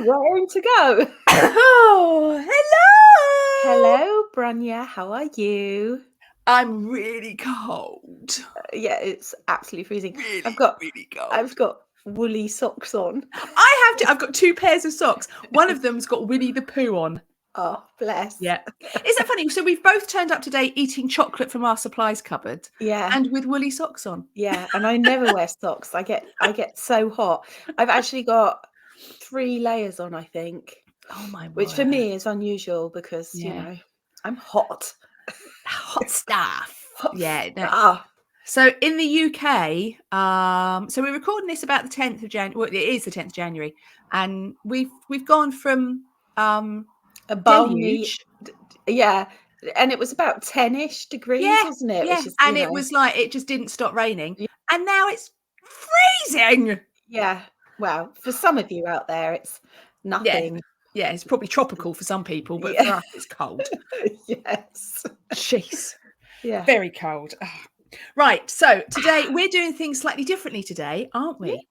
raring to go. Oh, hello. Hello, Branya. How are you? I'm really cold. Yeah, it's absolutely freezing. Really, really I've cold. got woolly socks on. I've got 2 pairs of socks. One of them's got Winnie the Pooh on. Oh, bless. Yeah. Isn't that funny? So we've both turned up today eating chocolate from our supplies cupboard Yeah, and with woolly socks on. yeah. And I never wear socks. I get so hot. I've actually got 3 layers on, I think, Oh my which for word. me is unusual because, Yeah. I'm hot. Hot stuff. Hot Yeah. No. stuff. So in the UK, so we're recording this about the 10th of January. Well, it is the 10th of January, and we've gone from A balmy, deluge. yeah. And it was about 10-ish degrees, Yeah, wasn't it? yeah. Which is, And it was like it just didn't stop raining. And now it's freezing. yeah. Well, for some of you out there, it's Yeah. nothing. Yeah, it's probably tropical for some people, but Yeah. for us it's cold. Yes. Jeez. Yeah. Very cold. Ugh. Right. So today we're doing things slightly differently today, aren't Yeah, we?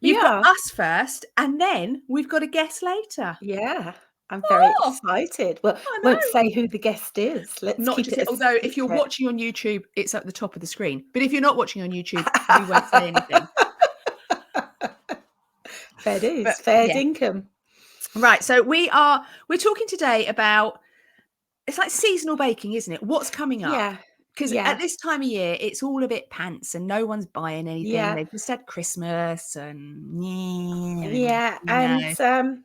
we You've got are. us first, and then we've got a guest later. Yeah. I'm very Oh, excited. Well, I won't know. say who the guest is. Let's Not keep just it a although if you're secret. watching on YouTube, it's at the top of the screen. But if you're not watching on YouTube, we won't say anything. Fair dues, But fair yeah. dinkum. Right. So we're talking today about it's like seasonal baking, isn't it? What's coming up? Yeah. Because Yeah. at this time of year, it's all a bit pants and no one's buying anything. Yeah. They've just had Christmas and Yeah. you And know.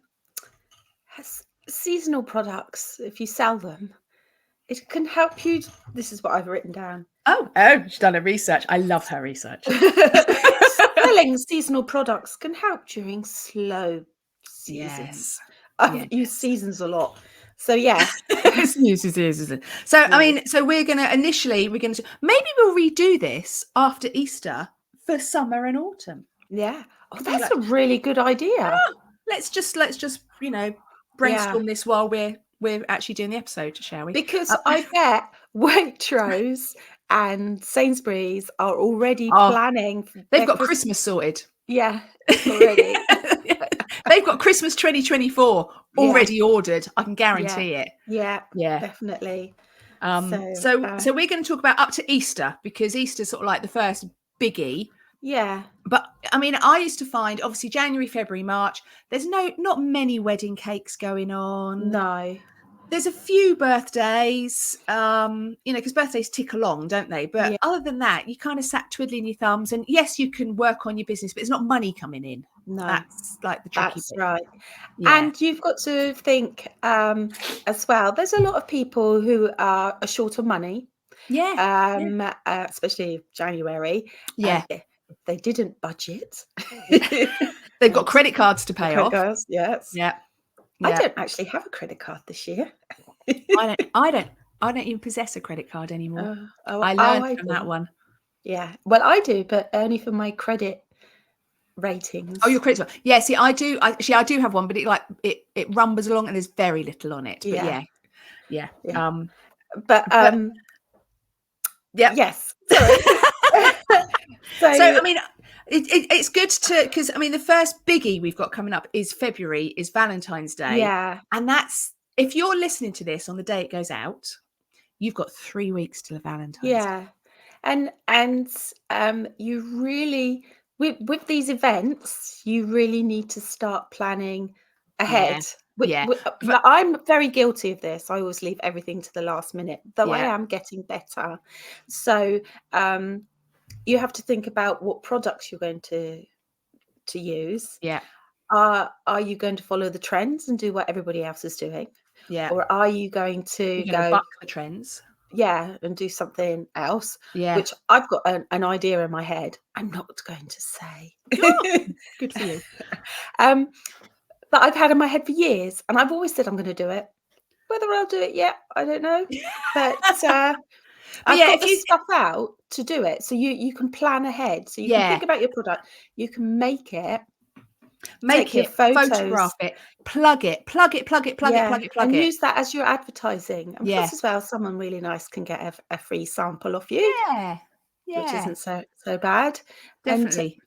seasonal products, if you sell them, it can help you. This is what I've written down. Oh, she's done her research. I love her research. Selling seasonal products can help during slow seasons. Yes. I've used seasons a lot. So yeah. So I mean, so we're gonna maybe we'll redo this after Easter for summer and autumn. Yeah. Oh, Could be that's like, a really good idea. let's just brainstorm this while we're actually doing the episode, shall we? Because I bet Waitrose and Sainsbury's are already Oh, planning they've got Christmas sorted. Yeah, already. They've got Christmas 2024 already ordered. I can guarantee it. Yeah, Yeah. definitely. So we're going to talk about up to Easter because Easter's sort of like the first biggie. Yeah. But I mean, I used to find obviously January, February, March, there's not many wedding cakes going on. No. There's a few birthdays, because birthdays tick along, don't they? But other than that, you kind of sat twiddling your thumbs. And yes, you can work on your business, but it's not money coming in. No. That's like the tricky That's bit. right. Yeah. And you've got to think as well, there's a lot of people who are short of money. Yeah. Especially January. Yeah. If they didn't budget. They've got credit cards to pay off. Yes. Yeah. I don't actually have a credit card this year. I don't even possess a credit card anymore. I learned from that one. Yeah. Well, I do, but only for my credit ratings. Oh, your credit card. Yeah, see, I do have one, but it rumbles along and there's very little on it. Yeah. But yeah. Yes. Sorry. So I mean, it's good because I mean the first biggie we've got coming up is February, is Valentine's Day. Yeah. And that's, if you're listening to this on the day it goes out, you've got 3 weeks till Valentine's Day. Yeah. And you really with these events, you really need to start planning ahead. Yeah. I'm very guilty of this. I always leave everything to the last minute, though I am getting better. So you have to think about what products you're going to use. Yeah. Are you going to follow the trends and do what everybody else is doing? Yeah. Or are you going to go buck the trends? Yeah, and do something else. Yeah. Which I've got an idea in my head. I'm not going to say. Good for you. That I've had in my head for years, and I've always said I'm going to do it. Whether I'll do it yet, I don't know. But I've got the stuff out to do it, so you can plan ahead. So you can think about your product. You can make it. Take your photos, photograph it, plug it, and use that as your advertising. And plus, as well, someone really nice can get a free sample off you. Yeah. Which isn't so bad. Definitely.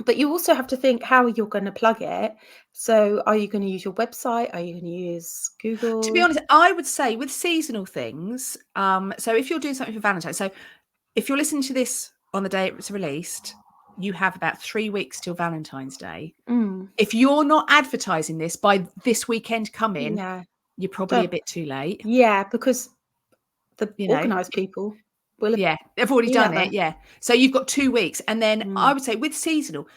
But you also have to think how you're going to plug it. So are you going to use your website? Are you going to use Google? To be honest, I would say with seasonal things, so if you're doing something for Valentine's, so if you're listening to this on the day it was released, you have about 3 weeks till Valentine's Day. If you're not advertising this by this weekend coming, you're probably a bit too late. Yeah, because the organised people will have they've already done it. Yeah. So you've got 2 weeks. And then I would say with seasonal,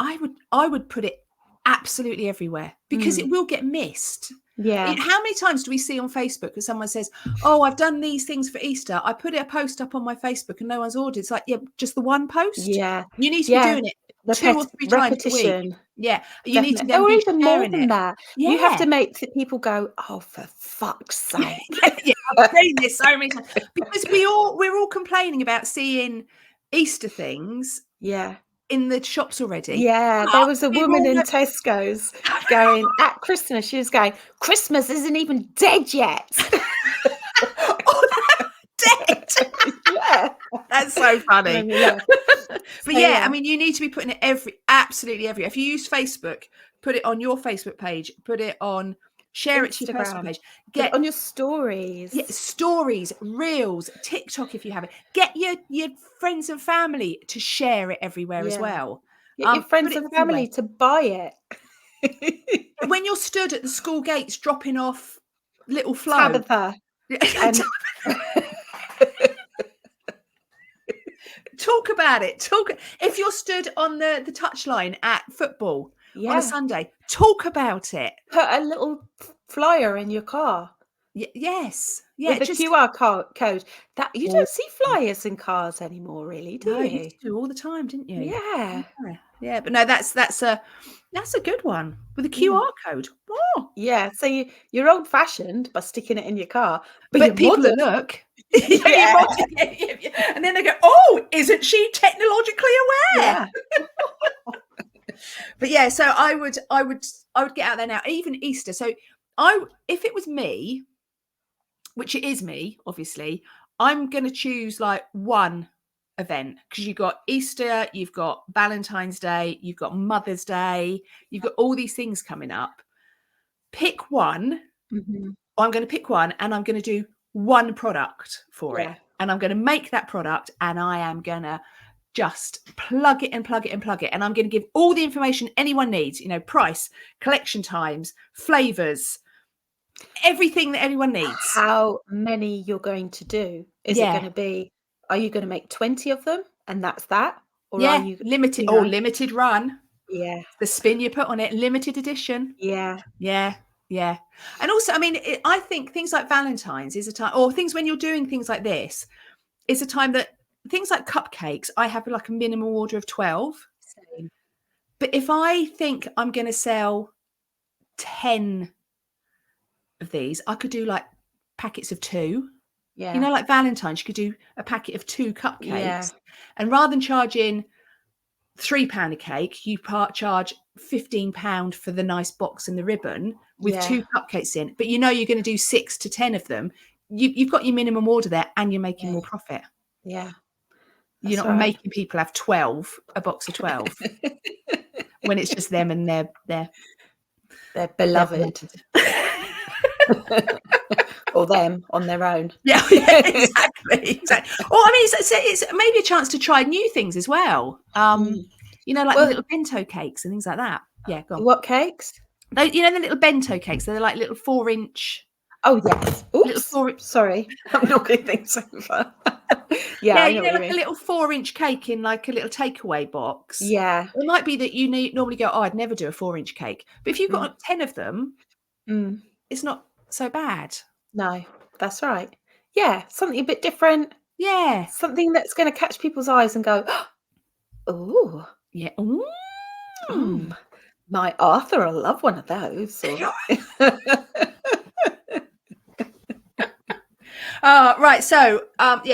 I would put it absolutely everywhere because it will get missed. Yeah. How many times do we see on Facebook that someone says, "Oh, I've done these things for Easter. I put a post up on my Facebook and no one's ordered." It's like, yeah, just the one post. Yeah. You need to be doing it 2 or 3 times a week. Yeah. You need to then or be even more sharing than it. that. Yeah. You have to make people go, "Oh, for fuck's sake." Yeah, I've seen this so many times because we're all complaining about seeing Easter things. Yeah. In the shops already. Yeah, there was a woman in Tesco's going at Christmas. She was going, "Christmas isn't even dead yet." Oh, dead. Yeah, that's so funny. Yeah. But yeah, I mean, you need to be putting it absolutely everywhere. If you use Facebook, put it on your Facebook page. Put it on. Share it to your personal page. Get on your stories. Yeah, stories, reels, TikTok if you have it. Get your friends and family to share it everywhere as well. Get your friends and family to buy it. When you're stood at the school gates dropping off little Flo. Tabitha. And talk about it. If you're stood on the touchline at football on a Sunday, talk about it. Put a little flyer in your car. Yes. Yeah. With a QR code. That you don't see flyers in cars anymore, really, do you? You used to all the time, didn't you? Yeah. Yeah, but no, that's a good one with a QR code. Oh. Yeah. So you're old fashioned by sticking it in your car, but people that look. And then they go, "Oh, isn't she technologically aware?" Yeah. But yeah, so I would get out there now, even Easter. So if it was me, which it is me, obviously, I'm going to choose like one event because you've got Easter, you've got Valentine's Day, you've got Mother's Day, you've got all these things coming up. Pick one. Mm-hmm. I'm going to pick one and I'm going to do one product for it. And I'm going to make that product and I am going to just plug it and plug it and plug it. And I'm going to give all the information anyone needs, price, collection times, flavors, everything that anyone needs. How many you're going to do? Is it going to be, are you going to make 20 of them and that's that? Or are you limited or limited run? Yeah. The spin you put on it, limited edition. Yeah. Yeah. Yeah. And also, I mean, I think things like Valentine's is a time, or things when you're doing things like this, is a time that things like cupcakes, I have like a minimum order of 12. Same. But if I think I'm going to sell 10 of these, I could do like packets of 2. Yeah. Like Valentine's, you could do a packet of 2 cupcakes. Yeah. And rather than charging £3 a cake, you charge £15 for the nice box and the ribbon with 2 cupcakes in. But you're going to do 6 to 10 of them. You've got your minimum order there and you're making more profit. Yeah. You're not making people have a box of 12 when it's just them and their beloved. Or them on their own. Yeah, exactly. Or I mean, it's maybe a chance to try new things as well. Like little bento cakes and things like that. Yeah, go on. What cakes? The little bento cakes. They're like little 4-inch. Oh yes. Oops. Sorry, I'm knocking things over. Yeah, like a little 4-inch cake in like a little takeaway box. Yeah. It might be that you normally go, "Oh, I'd never do a 4-inch cake," but if you've got 10 of them, it's not so bad. No, that's right. Yeah, something a bit different. Yeah, something that's going to catch people's eyes and go, "Oh, yeah, my Arthur will love one of those." Right. So,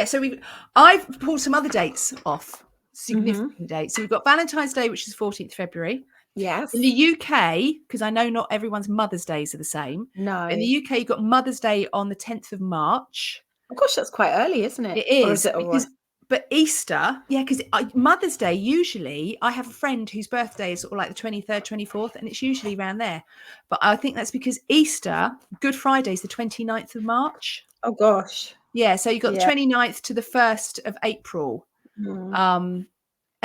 so I've pulled some other dates off, significant dates. So we've got Valentine's Day, which is 14th February. Yes. In the UK, because I know not everyone's Mother's Days are the same. No. In the UK, you've got Mother's Day on the 10th of March. Oh gosh, that's quite early, isn't it? It is. Or is it all right? But Easter, yeah, because Mother's Day, usually I have a friend whose birthday is sort of like the 23rd, 24th, and it's usually around there. But I think that's because Easter, Good Friday, is the 29th of March. Oh gosh. Yeah, so you've got the Yeah. 29th to the 1st of April. Mm.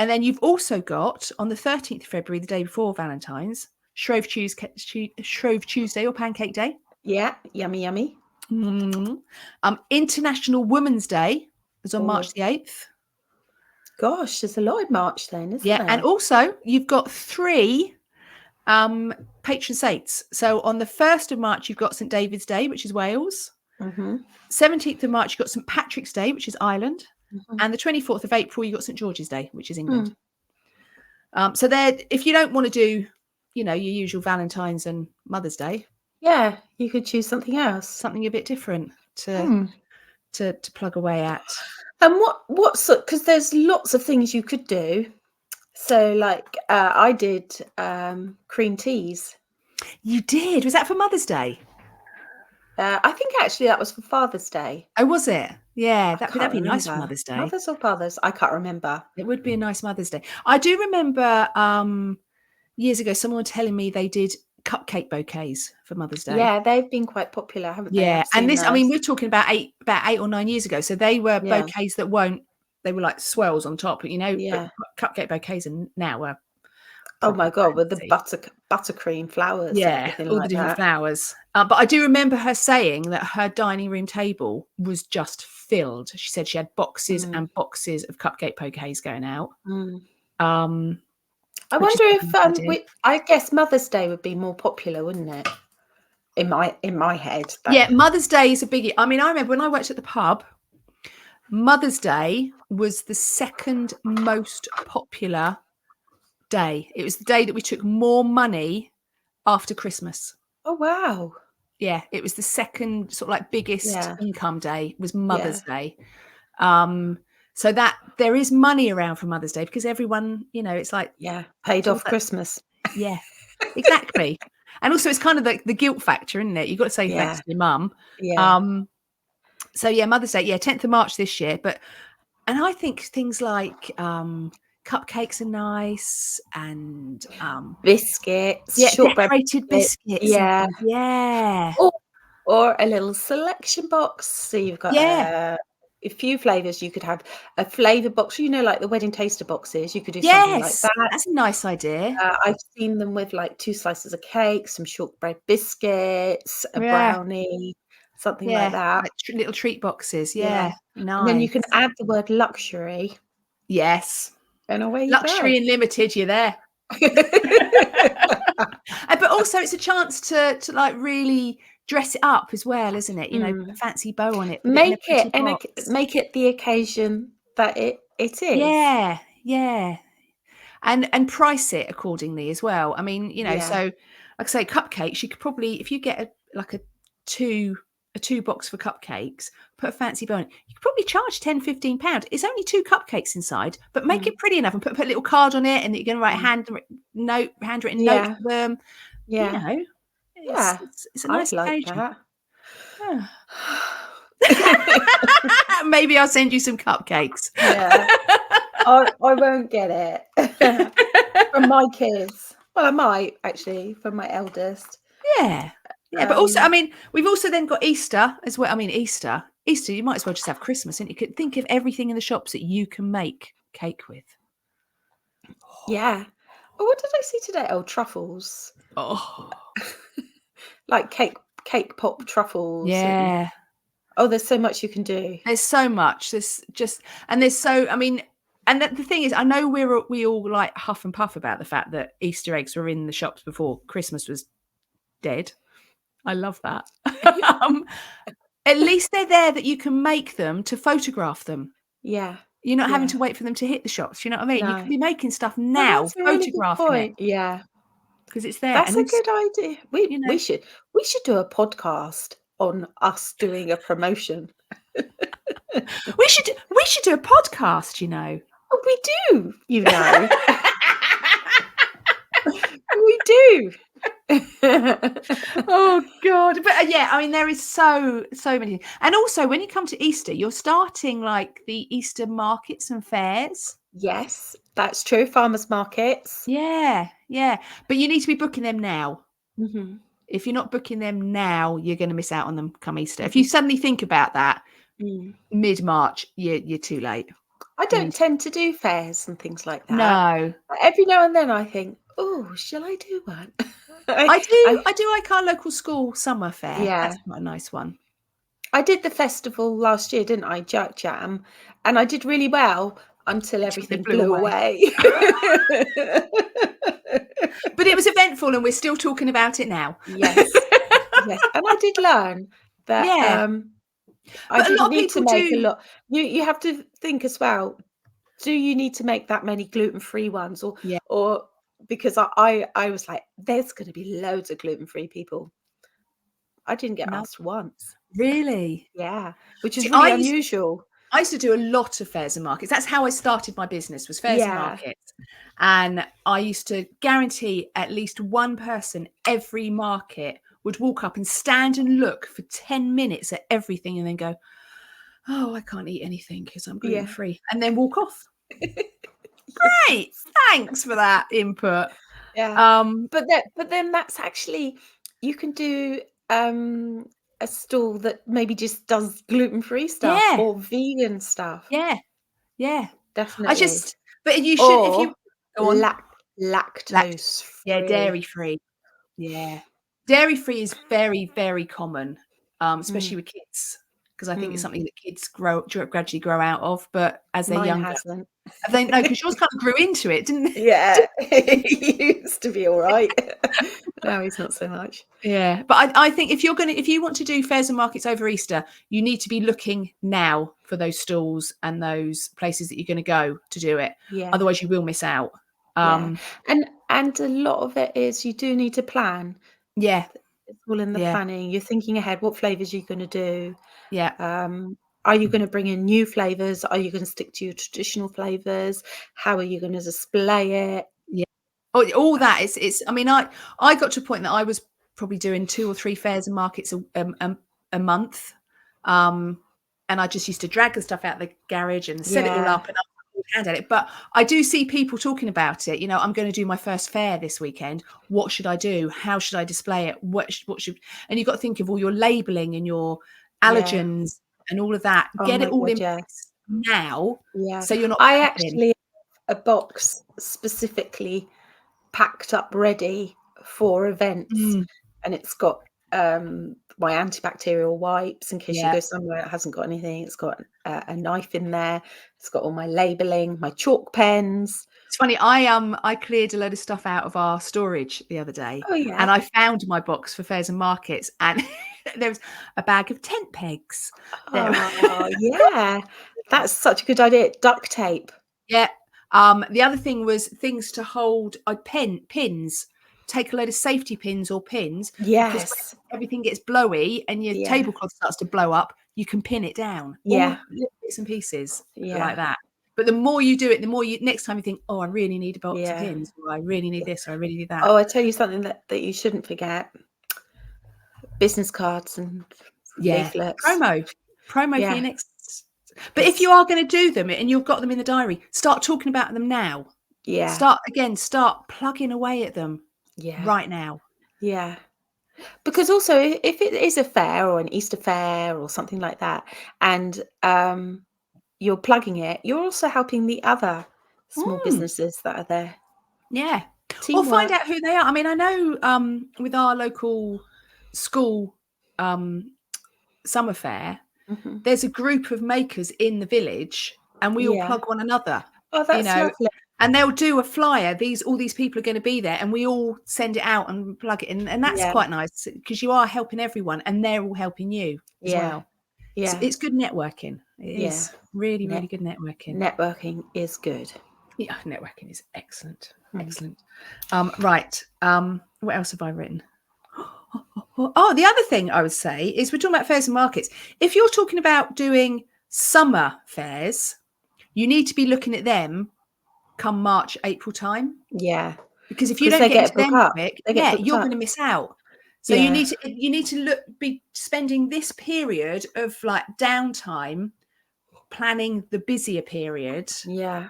And then you've also got on the 13th of February, the day before Valentine's, Shrove Tuesday or Pancake Day. Yeah, yummy, yummy. International Women's Day is on March the 8th. Gosh, there's a lot in March then, isn't Yeah, there? and also you've got 3 patron saints. So on the 1st of March, you've got St David's Day, which is Wales. 17th of March, you've got St Patrick's Day, which is Ireland. And the 24th of April, you've got St George's Day, which is England. So there, if you don't want to do, your usual Valentine's and Mother's Day, yeah, you could choose something else, something a bit different to plug away at. And what's because there's lots of things you could do. So like I did cream teas. You did? Was that for Mother's Day? I think actually that was for Father's Day. Oh, was it? Yeah, that'd be nice for Mother's Day. Mothers or fathers? I can't remember. It would be a nice Mother's Day. I do remember years ago someone telling me they did cupcake bouquets for Mother's Day. Yeah, they've been quite popular, haven't they? Yeah, and this, I mean, we're talking about 8 or 9 years ago. So they were bouquets that they were like swirls on top, but cupcake bouquets and now are. Oh my God, with the buttercream flowers, everything all like the different that. flowers. But I do remember her saying that her dining room table was just filled. She said she had boxes and boxes of cupcake bouquets going out. I wonder if I guess Mother's Day would be more popular, wouldn't it? In my head. Yeah, Mother's Day is a biggie. I mean, I remember when I worked at the pub, Mother's Day was the second most popular day. It was the day that we took more money after Christmas. Oh wow. Yeah, it was the second sort of like biggest income day was Mother's Day. So that there is money around for Mother's Day because everyone, it's like paid off Christmas. Yeah, exactly. And also it's kind of the guilt factor, isn't it? You've got to say thanks to your mum. Yeah. So Mother's Day, 10th of March this year. And I think things like cupcakes are nice and biscuits, decorated biscuits. Yeah. Yeah. Or a little selection box. So you've got a few flavors. You could have a flavor box, like the wedding taster boxes. You could do something like that. That's a nice idea. I've seen them with like 2 slices of cake, some shortbread biscuits, a brownie, something like that. Like little treat boxes. Yeah. Nice. And then you can add the word luxury. Yes. And away you Luxury go. and limited, you're there. But also it's a chance to like really dress it up as well, isn't it? Put a fancy bow on it. Make it the occasion that it is. Yeah. And price it accordingly as well. I mean, so like I say, cupcakes, you could probably, if you get a two box for cupcakes, put a fancy bow on it, you could probably charge £10-15. It's only 2 cupcakes inside, but make it pretty enough and put a little card on it and that you're going to write handwritten note for them. It's a nice occasion. Maybe I'll send you some cupcakes. I won't get it from my kids. Well, I might actually from my eldest. But also, I mean, we've also then got Easter as well. I mean, Easter, you might as well just have Christmas, and you could think of everything in the shops that you can make cake with. Yeah. Oh, what did I see today? Oh, truffles. Oh, like cake pop truffles. Yeah. There's so much you can do. There's so much. I mean, and the thing is, I know we all like huff and puff about the fact that Easter eggs were in the shops before Christmas was dead. I love that. At least they're there that you can make them to photograph them. Yeah. You're not having to wait for them to hit the shops. You know what I mean? No. You can be making stuff now, photographing it. Yeah. Because it's there. That's a good idea. We should do a podcast on us doing a promotion. we should do a podcast, Oh, we do, We do. Oh God. But yeah, I mean, there is so many. And also when you come to Easter, you're starting like the Easter markets and fairs. Yes, that's true. Farmers markets. Yeah, yeah. But you need to be booking them now. Mhm. If you're not booking them now, you're going to miss out on them come Easter. If you Mhm. suddenly think about that Mm. mid-March, you're too late. I You don't need to. tend to do fairs and things like that. No. But every now and then I think, "Oh, shall I do one?" I do I I do like our local school summer fair. yeah. That's quite a nice one. I did the festival last year, didn't I? Jerk Jam, and I did really well until Until they everything blew blew away. away. But it was eventful and we're still talking about it now. Yes, yes, and I did learn that, Yeah. I But a lot didn't of need to people make a do. lot. You have to think as well, do you need to make that many gluten-free ones Yeah. or because I was like, "There's gonna be loads of gluten-free people." I didn't get No. asked once. Really? Yeah, which is See, really unusual. I used to do a lot of fairs and markets. That's how I started my business, was fairs and Yeah, markets. And I used to guarantee at least one person every market would walk up and stand and look for 10 minutes at everything and then go, "Oh, I can't eat anything because I'm gluten yeah. free," and then walk off. Great. Yes. Thanks for that input. Yeah. Um, But then that's actually you can do, a stall that maybe just does gluten-free stuff yeah, or vegan stuff. yeah, yeah. I Definitely. just, but you should, if you Or go on, lactose yeah, free. dairy free. Yeah. Dairy free is very, very common, especially Mm, with kids, because I think it's mm. something that kids gradually grow out of, but as they're Mine younger. hasn't. I think no, because yours kind of grew into it, didn't Yeah, it? he used to be all right. Now he's not so much. Yeah. But I think if you want to do fairs and markets over Easter, you need to be looking now for those stalls and those places that you're going to go to do it. Yeah, Otherwise you will miss out. yeah. Um, And a lot of it is you do need to plan. yeah, It's all in the yeah, planning. You're thinking ahead, what flavors you're gonna do. yeah, Are you gonna bring in new flavors? Are you gonna stick to your traditional flavors? How are you gonna display it? yeah. Oh, all that is it's I mean, I got to a point that I was probably doing 2 or 3 fairs and markets a month. Um, and I just used to drag the stuff out the garage and set it all Yeah, up and I would hand at it. But I do see people talking about it. You know, I'm going to do my first fair this weekend. What should I do? How should I display it? What should and you've got to think of all your labeling and your yeah. allergens and all of that. Oh Get it my all god, in yeah, place now yeah. so you're not I panicking. actually have a box specifically packed up ready for events, Mm, and it's got, my antibacterial wipes in case you yeah. go somewhere that hasn't got anything. It's got a knife in there. It's got all my labeling, my chalk pens. It's funny, I cleared a load of stuff out of our storage the other day, Oh, and yeah. I found my box for fairs and markets, and there was a bag of tent pegs. There Oh, yeah. That's such a good idea. Duct tape. Yeah. The other thing was things to hold pins. Take a load of safety pins or pins, because Yes. when everything gets blowy and your Yeah. tablecloth starts to blow up, you can pin it down. All Yeah. little bits and pieces like Yeah. that. But the more you do it, the more you next time you think, "Oh, I really need a box of Yeah. pins," or "I really need Yeah. this," or "I really need that." Oh, I tell you something that you shouldn't forget. Business cards and Yeah. leaflets. Promo for your Yeah. next. But if you Yes. are gonna do them and you've got them in the diary, start talking about them now. Yeah. Start plugging away at them Yeah. right now. Yeah. Because also if it is a fair or an Easter fair or something like that, and, you're plugging it, you're also helping the other small Mm, businesses that are there. yeah. Or find Teamwork. out who they are. I mean, I know, with our local school, um, summer fair, Mhm. there's a group of makers in the village and we all Yeah. plug one another, Oh, you that's know, lovely. and they'll do a flyer. All these people are going to be there and we all send it out and plug it in. And that's Yeah. quite nice because you are helping everyone and they're all helping you as Yeah. well. Yeah. It's good networking. It Yeah. is really, Net really good networking. networking is good. Yeah, networking is excellent. Mm. Excellent. Right. What else have I written? Oh, the other thing I would say is we're talking about fairs and markets. If you're talking about doing summer fairs, you need to be looking at them come March, April time. Yeah. Because if you don't get into them quick, you're going to miss out. So Yeah. you need to be spending this period of like downtime planning the busier period. Yeah.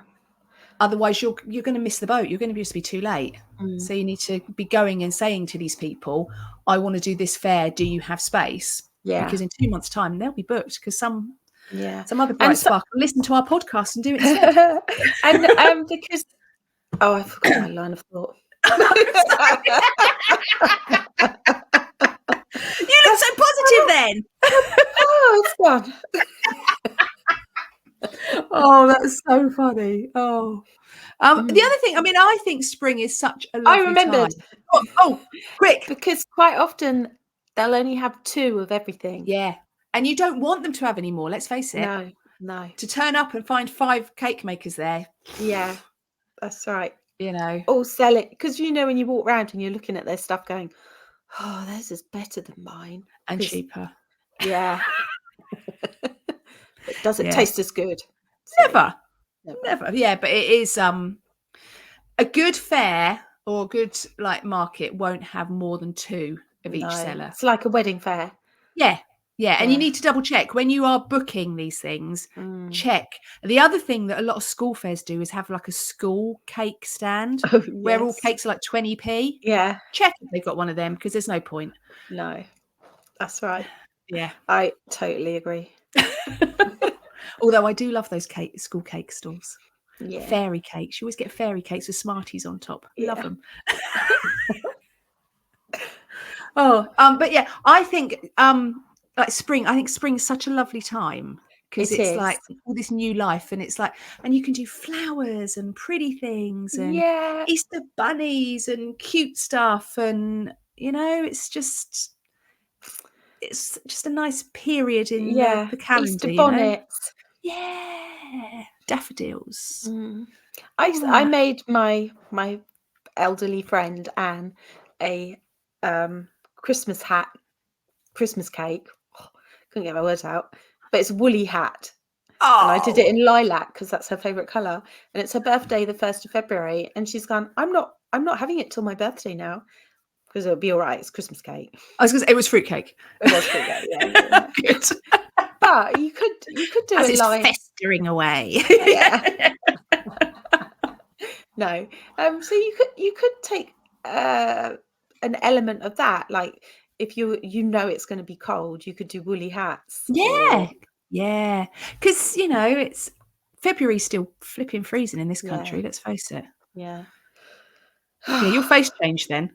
Otherwise, you're going to miss the boat. You're going to just be too late. So you need to be going and saying to these people, "I want to do this fair. Do you have space?" Yeah. Because in 2 months' time, they'll be booked because some other And bright spark will listen to our podcast and do it instead. And because I forgot my line of thought. You look so positive then. Oh, it's gone. Oh, that's so funny. Oh, the other thing, I mean, I think spring is such a lovely I remembered. time. Oh, quick. Because quite often they'll only have 2 of everything. Yeah. And you don't want them to have any more, let's face it. No. To turn up and find 5 cake makers there. Yeah, that's right. You know. Or sell it. Because, when you walk around and you're looking at their stuff going, oh, theirs is better than mine. And cheaper. Yeah. But does it taste as good? Never. Yeah, but it is a good fair or a good like market won't have more than 2 of each seller. It's like a wedding fair. Yeah. And you need to double check when you are booking these things. Check. The other thing that a lot of school fairs do is have like a school cake stand where all cakes are like 20p. Yeah. Check if they've got one of them because there's no point. No, that's right. Yeah, I totally agree. Although I do love those school cake stalls. Yeah. Fairy cakes. You always get fairy cakes with Smarties on top. Love them. But yeah, I think like spring. I think spring is such a lovely time because it's like all this new life, and it's like, and you can do flowers and pretty things and Easter bunnies and cute stuff, and it's just a nice period in the calendar. Easter bonnets. Yeah, daffodils. I made my elderly friend Anne a Christmas cake. Couldn't get my words out, but it's a woolly hat. And I did it in lilac because that's her favourite colour. And it's her birthday, the 1st of February, and she's gone, I'm not having it till my birthday now because it'll be all right. It's Christmas cake. I was going to say it was fruitcake. It was fruitcake. Yeah. Good. But you could do as a it's line festering away. Yeah. No. So you could take an element of that, like if it's going to be cold, you could do woolly hats. Yeah. Because it's February's still flipping freezing in this country. Let's face it. Yeah. Yeah, your face changed then.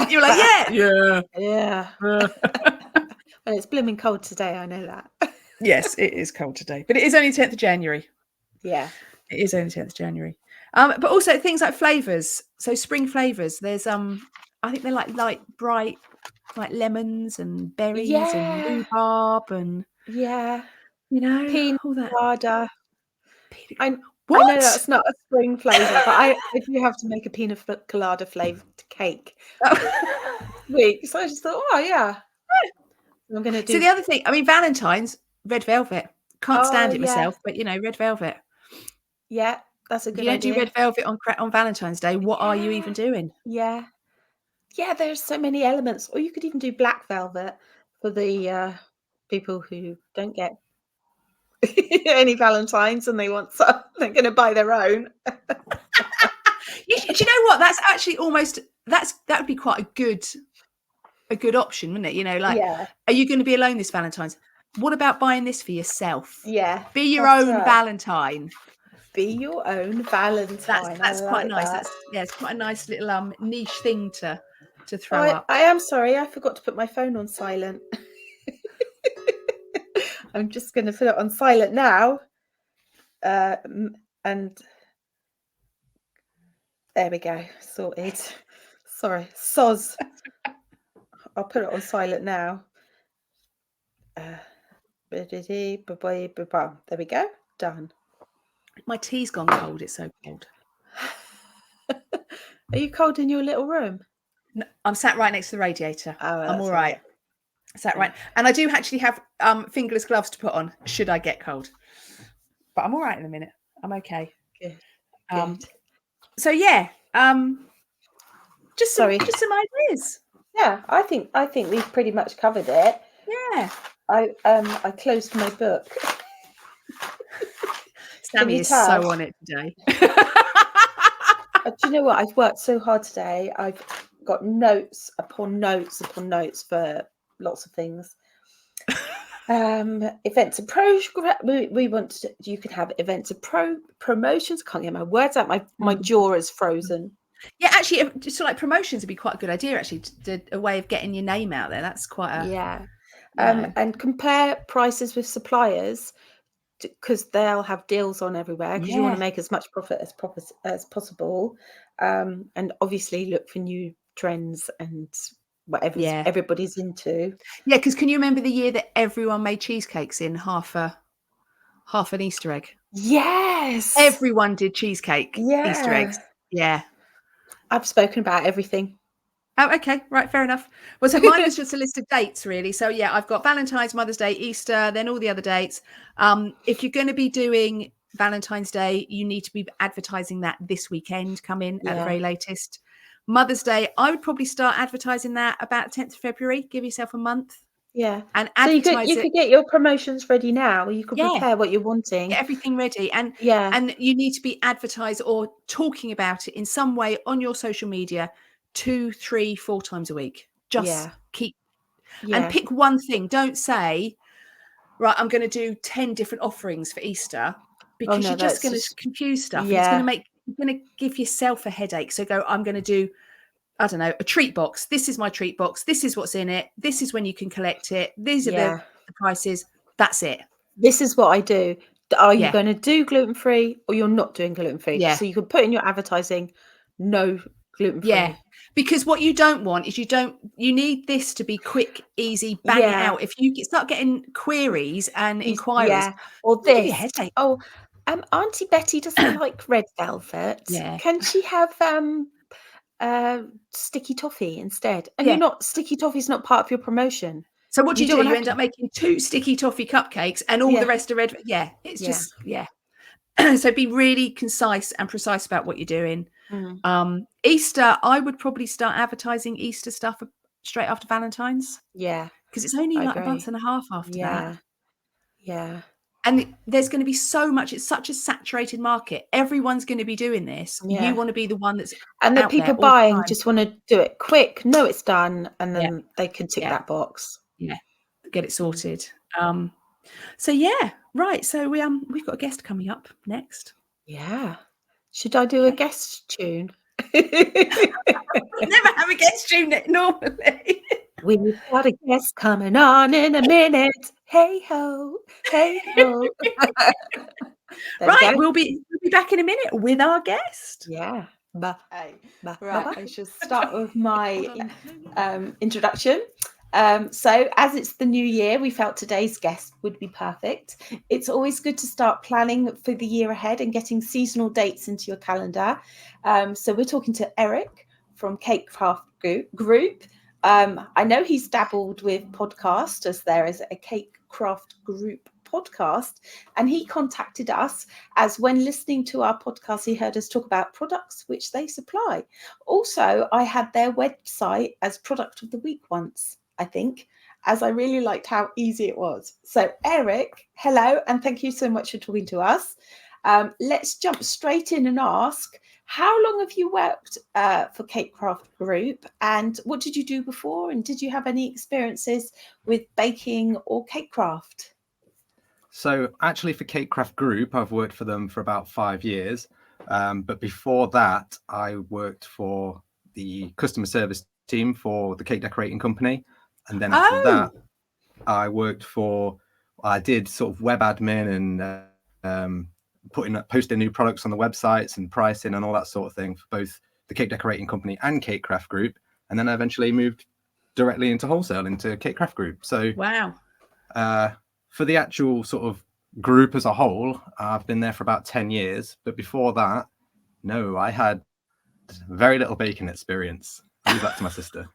You're like, yeah. And it's blooming cold today. I know that. Yes, it is cold today, but it is only 10th of January. Yeah, it is only 10th of January. But also things like flavours. So spring flavours. There's I think they're like light, bright, like lemons and berries and rhubarb and pina all that. colada. I know What? that's not a spring flavour, but I do have to make a pina colada flavoured cake. Week. So I just thought, oh yeah, I'm going to do. So the other thing, I mean, Valentines, red velvet. Can't stand it myself, but red velvet. Yeah, that's a good idea. If you don't do red velvet on Valentine's Day, what are you even doing? Yeah, there's so many elements. Or you could even do black velvet for the people who don't get any Valentines and they want some. They're going to buy their own. Do you know what? That's actually that would be quite a good option, wouldn't it? Are you going to be alone this Valentine's? What about buying this for yourself? Yeah. Be your own Valentine. Be your own Valentine. That's quite nice. It's quite a nice little niche thing to throw up. I am sorry, I forgot to put my phone on silent. I'm just going to put it on silent now. And there we go. Sorted. Sorry. Soz. I'll put it on silent now. There we go. Done. My tea's gone cold. It's so cold. Are you cold in your little room? No, I'm sat right next to the radiator. I'm all right. Sat right. Yeah. And I do actually have fingerless gloves to put on should I get cold. But I'm all right in a minute. I'm okay. Good. So yeah. Just some ideas. Yeah, I think we've pretty much covered it. Yeah. I closed my book. Sammy is so on it today. Do you know what? I've worked so hard today. I've got notes upon notes upon notes for lots of things. Events and we want to, you can have events and promotions. Can't get my words out. My jaw is frozen. Yeah, actually, just like promotions would be quite a good idea. Actually, a way of getting your name out there. That's quite a and compare prices with suppliers, because they'll have deals on everywhere, because you want to make as much profit as possible, and obviously look for new trends and whatever everybody's into. Yeah, because can you remember the year that everyone made cheesecakes in half an Easter egg? Yes, everyone did cheesecake Easter eggs. Yeah, I've spoken about everything. Oh, okay, right, fair enough. Well, so mine was just a list of dates, really. So yeah, I've got Valentine's, Mother's Day, Easter, then all the other dates. If you're going to be doing Valentine's Day, you need to be advertising that this weekend. Come in at the very latest. Mother's Day, I would probably start advertising that about 10th of February. Give yourself a month. Yeah, and so you advertise could get your promotions ready now. You could prepare what you're wanting. Get everything ready, and you need to be advertised or talking about it in some way on your social media 2, 3, 4 times a week. Just keep and pick one thing. Don't say, right, I'm going to do 10 different offerings for Easter, because you're just going to confuse stuff, and it's going to give yourself a headache. So go, I'm going to do, I don't know, a treat box. This is my treat box. This is what's in it. This is when you can collect it. These are the prices. That's it. This is what I do. Are you going to do gluten-free, or you're not doing gluten-free? Yeah. So you can put in your advertising, no gluten-free. Yeah. Because what you don't want is you need this to be quick, easy, bang it out. If you start getting queries and inquiries, or this, give you a headache. Oh, Auntie Betty doesn't like red velvet. Can she have sticky toffee instead? And you're not, sticky toffee's not part of your promotion. So what do? You end up making 2 sticky toffee cupcakes and all the rest are red. It's just so be really concise and precise about what you're doing. Easter, I would probably start advertising Easter stuff straight after Valentine's. Because it's only like a month and a half after that. And there's going to be so much. It's such a saturated market. Everyone's going to be doing this. You want to be the one that's and the people buying just want to do it quick. No, it's done, and then they can tick that box. Get it sorted. So right. So we've got a guest coming up next. Should I do a guest tune? Never have a guest tune normally. We've got a guest coming on in a minute. Hey ho, hey ho. Right, we'll be back in a minute with our guest. Right, I shall start with my introduction. So as it's the new year, we felt today's guest would be perfect. It's always good to start planning for the year ahead and getting seasonal dates into your calendar. So we're talking to Eric from Cake Craft Group. I know he's dabbled with podcast, as there is a Cake Craft Group podcast, and he contacted us as, when listening to our podcast, he heard us talk about products which they supply. Also, I had their website as product of the week once, I think, as I really liked how easy it was. So Eric, hello, and thank you so much for talking to us. Let's jump straight in and ask, how long have you worked for Cake Craft Group, and what did you do before, and did you have any experiences with baking or cake craft? So actually for Cake Craft Group, I've worked for them for about 5 years. But before that, I worked for the customer service team for the cake decorating company. And then after that, I did sort of web admin and posting new products on the websites and pricing and all that sort of thing for both the cake decorating company and Cake Craft Group. And then I eventually moved directly into wholesale, into Cake Craft Group. So for the actual sort of group as a whole, I've been there for about 10 years. But before that, no, I had very little baking experience. I'll leave that to my sister.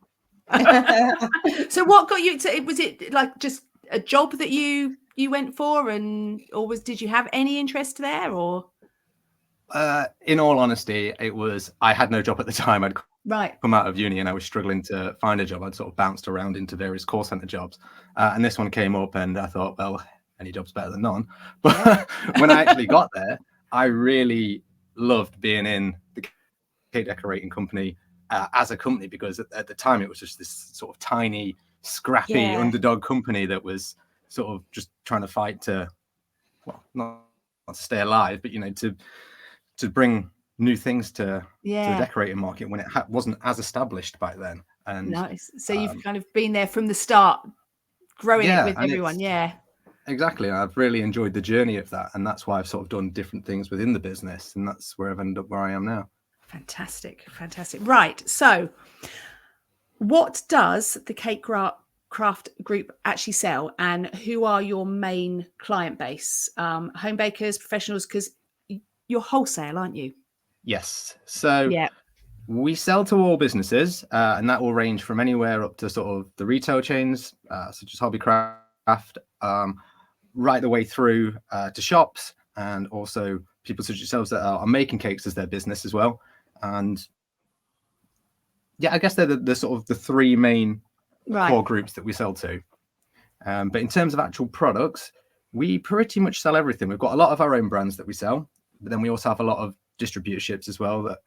So what got you to, was it like just a job that you went for, did you have any interest there, or? In all honesty, I had no job at the time. I'd Right. come out of uni and I was struggling to find a job. I'd sort of bounced around into various call center jobs, and this one came up, and I thought, well, any job's better than none. But when I actually got there, I really loved being in the cake decorating company as a company, because at the time it was just this sort of tiny, scrappy underdog company that was sort of just trying to fight to, well, not to stay alive, but to bring new things to the decorating market when it wasn't as established back then. And nice. So you've kind of been there from the start, growing it with everyone. Exactly. I've really enjoyed the journey of that, and that's why I've sort of done different things within the business, and that's where I've ended up where I am now. Fantastic. Right. So what does the Cake Craft Group actually sell, and who are your main client base? Home bakers, professionals, because you're wholesale, aren't you? Yes. So we sell to all businesses, and that will range from anywhere up to sort of the retail chains, such as Hobbycraft, right the way through to shops, and also people such as yourselves that are making cakes as their business as well. And I guess they're the sort of the three main core groups that we sell to. But in terms of actual products, we pretty much sell everything. We've got a lot of our own brands that we sell, but then we also have a lot of distributorships as well that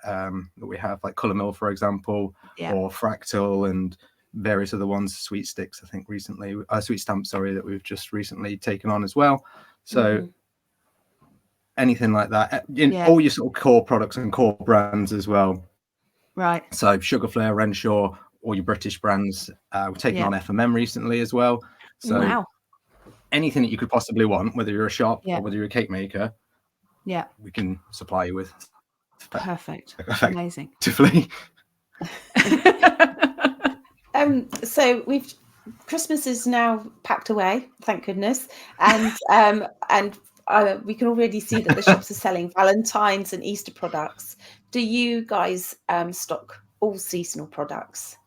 we have, like Colour Mill, for example, or Fractal, and various other ones, Sweet Sticks, I think recently, Sweet Stamp, sorry, that we've just recently taken on as well. So anything like that, all your sort of core products and core brands as well. Right. So Sugar Flare, Renshaw, all your British brands. We've taken on F&M recently as well. So anything that you could possibly want, whether you're a shop or whether you're a cake maker, we can supply you with. Perfect. Amazing. So Christmas is now packed away, thank goodness, and we can already see that the shops are selling Valentines and Easter products. Do you guys stock all seasonal products?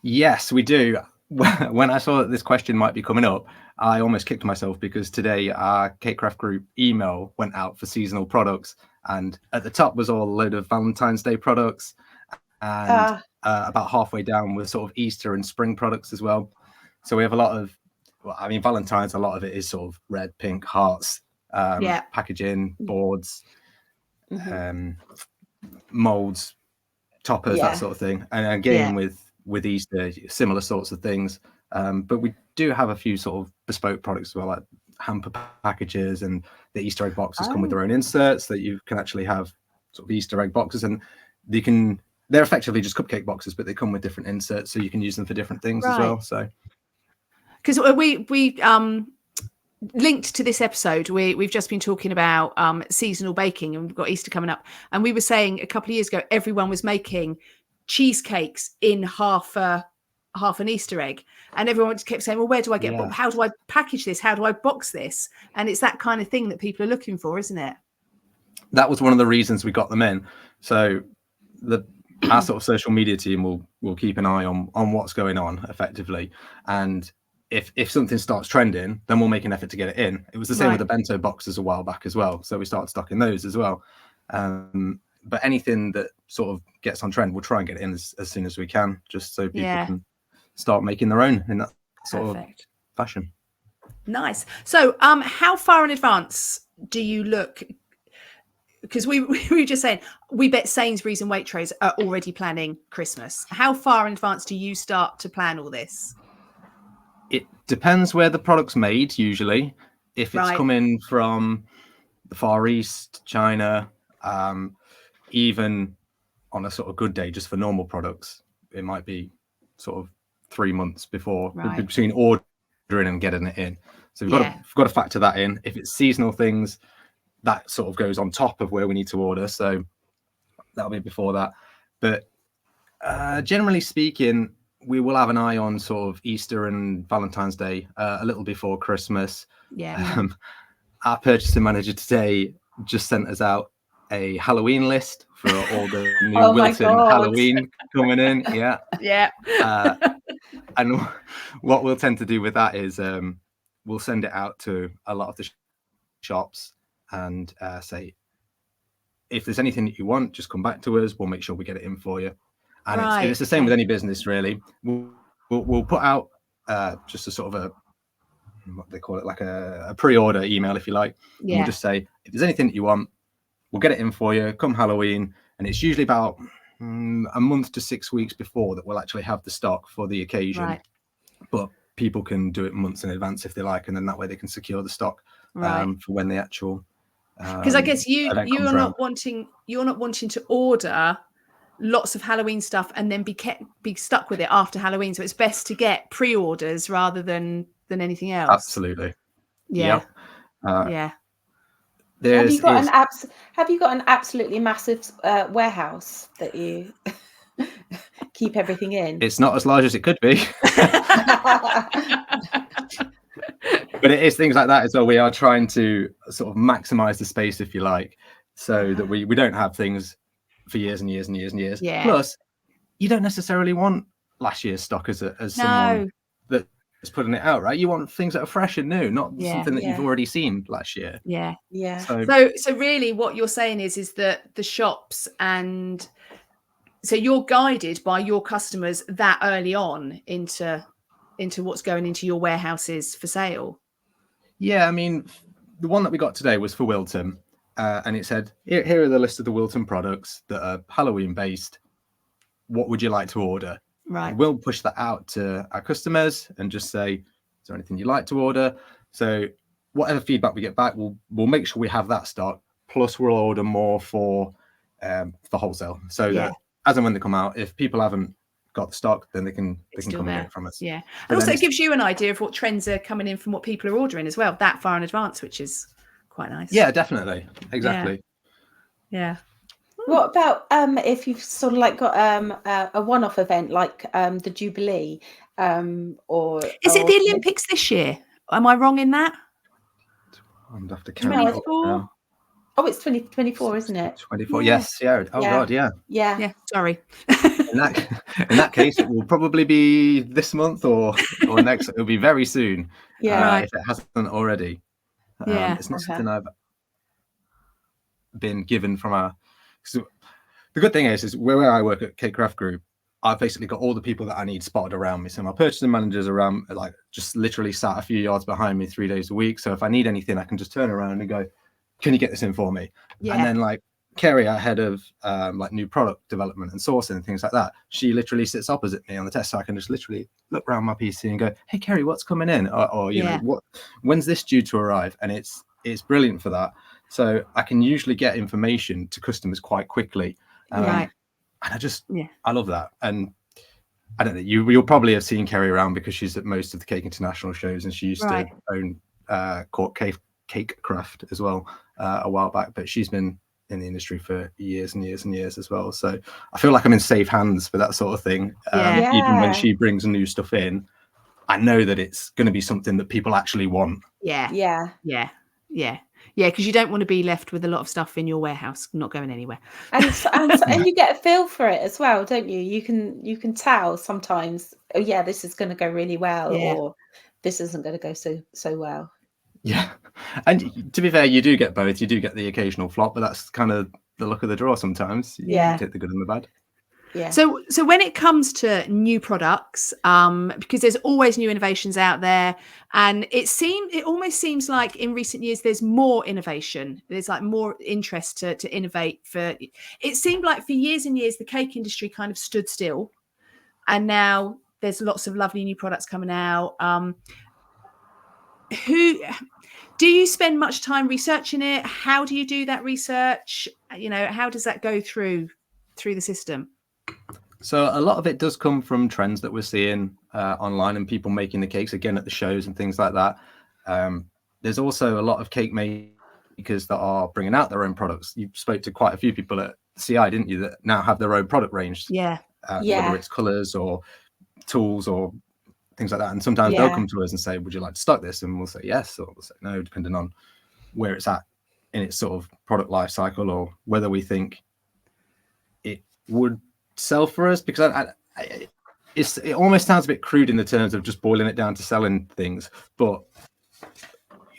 Yes, we do. When I saw that this question might be coming up, I almost kicked myself, because today our Cake Craft Group email went out for seasonal products, and at the top was all a load of Valentine's Day products, and about halfway down was sort of Easter and spring products as well. So we have a lot of, Valentine's, a lot of it is sort of red, pink, hearts, packaging, boards, molds, toppers, that sort of thing. And again, with Easter, similar sorts of things. But we do have a few sort of bespoke products as well, like hamper packages, and the Easter egg boxes come with their own inserts that you can actually have sort of Easter egg boxes, and they're effectively just cupcake boxes, but they come with different inserts, so you can use them for different things as well. So, because we linked to this episode, we've just been talking about seasonal baking, and we've got Easter coming up, and we were saying a couple of years ago everyone was making cheesecakes in half an Easter egg, and everyone just kept saying, well, where do I get how do I package this, how do I box this? And it's that kind of thing that people are looking for, isn't it? That was one of the reasons we got them in. So our sort of social media team will keep an eye on what's going on effectively, and if something starts trending, then we'll make an effort to get it in. It was the same with the bento boxes a while back as well, so we started stocking those as well. But anything that sort of gets on trend, we'll try and get it in as soon as we can, just so people can start making their own in that sort of fashion. Nice. So how far in advance do you look? Because we were just saying, we bet Sainsbury's and Waitrose are already planning Christmas. How far in advance do you start to plan all this? It depends where the product's made, usually. If it's coming from the Far East, China, even on a sort of good day, just for normal products, it might be sort of 3 months before, between ordering and getting it in. So we've got to factor that in. If it's seasonal things, that sort of goes on top of where we need to order. So that'll be before that. But generally speaking, we will have an eye on sort of Easter and Valentine's Day a little before Christmas. Our purchasing manager today just sent us out a Halloween list for all the new Wilton Halloween coming in. And what we'll tend to do with that is we'll send it out to a lot of the shops and say, if there's anything that you want, just come back to us. We'll make sure we get it in for you. And Right, it's the same okay. with any business, really. We'll put out just a sort of what they call it, like a pre-order email, if you like. And we'll just say, if there's anything that you want, we'll get it in for you come Halloween. And it's usually about a month to 6 weeks before that we'll actually have the stock for the occasion. Right. But people can do it months in advance if they like, and then that way they can secure the stock for when the actual because I guess you're not wanting to order lots of Halloween stuff and then be stuck with it after Halloween. So it's best to get pre-orders rather than anything else. Absolutely. Yeah. Yeah. Have you got an absolutely massive warehouse that you keep everything in? It's not as large as it could be. But it is things like that as well. We are trying to sort of maximize the space, if you like, so that we don't have things for years and years and years and years. Yeah. Plus, you don't necessarily want last year's stock as someone that's putting it out, right? You want things that are fresh and new, not something that you've already seen last year. Yeah. So really what you're saying is that the shops, and so you're guided by your customers that early on into what's going into your warehouses for sale. Yeah, I mean, the one that we got today was for Wilton, and it said, here are the list of the Wilton products that are Halloween based. What would you like to order? Right. And we'll push that out to our customers and just say, is there anything you'd like to order? So whatever feedback we get back, we'll make sure we have that stock. Plus, we'll order more for wholesale. So that as and when they come out, if people haven't got the stock, then they can come and get it from us. Yeah. And also it gives you an idea of what trends are coming in from what people are ordering as well, that far in advance, which is quite nice. Yeah, definitely. Exactly. Yeah. What about if you've sort of like got a one-off event like the Jubilee, or is it the Olympics this year? Am I wrong in that? I'm gonna have to count. Oh, it's 2024, isn't it? 24. Yes. Yeah. Oh God. Yeah. Yeah. Sorry. In that case, it will probably be this month or next. It'll be very soon. Yeah. If it hasn't already. It's not something I've been given from our. So the good thing is where I work at Cake Craft Group, I've basically got all the people that I need spotted around me. So my purchasing managers around, like, just literally sat a few yards behind me 3 days a week. So if I need anything, I can just turn around and go, can you get this in for me? And then like Kerry, our head of like new product development and sourcing and things like that, she literally sits opposite me on the desk, so I can just literally look around my PC and go, hey Kerry, what's coming in? Or you know, when's this due to arrive? And it's brilliant for that. So I can usually get information to customers quite quickly. And I love that. And I don't know, you'll probably have seen Kerry around because she's at most of the Cake International shows, and she used to own Cork Cake Craft as well a while back, but she's been in the industry for years and years and years as well. So I feel like I'm in safe hands for that sort of thing. Even when she brings new stuff in, I know that it's going to be something that people actually want. Yeah. Because you don't want to be left with a lot of stuff in your warehouse not going anywhere. And you get a feel for it as well, don't you? You can tell sometimes, oh yeah, this is going to go really well, or this isn't going to go so well. Yeah. And to be fair, you do get both. You do get the occasional flop, but that's kind of the luck of the draw sometimes. You take the good and the bad. Yeah. So when it comes to new products, because there's always new innovations out there, and it almost seems like in recent years there's more innovation. There's like more interest to innovate. It seemed like for years and years the cake industry kind of stood still, and now there's lots of lovely new products coming out. Do you spend much time researching it? How do you do that research? You know, how does that go through the system? So a lot of it does come from trends that we're seeing online and people making the cakes again at the shows and things like that. There's also a lot of cake makers that are bringing out their own products. You spoke to quite a few people at CI, didn't you, that now have their own product range? Whether it's colours or tools or things like that. And sometimes they'll come to us and say, would you like to stock this? And we'll say yes, or we'll say no, depending on where it's at in its sort of product life cycle, or whether we think it would sell for us. Because it almost sounds a bit crude in the terms of just boiling it down to selling things, but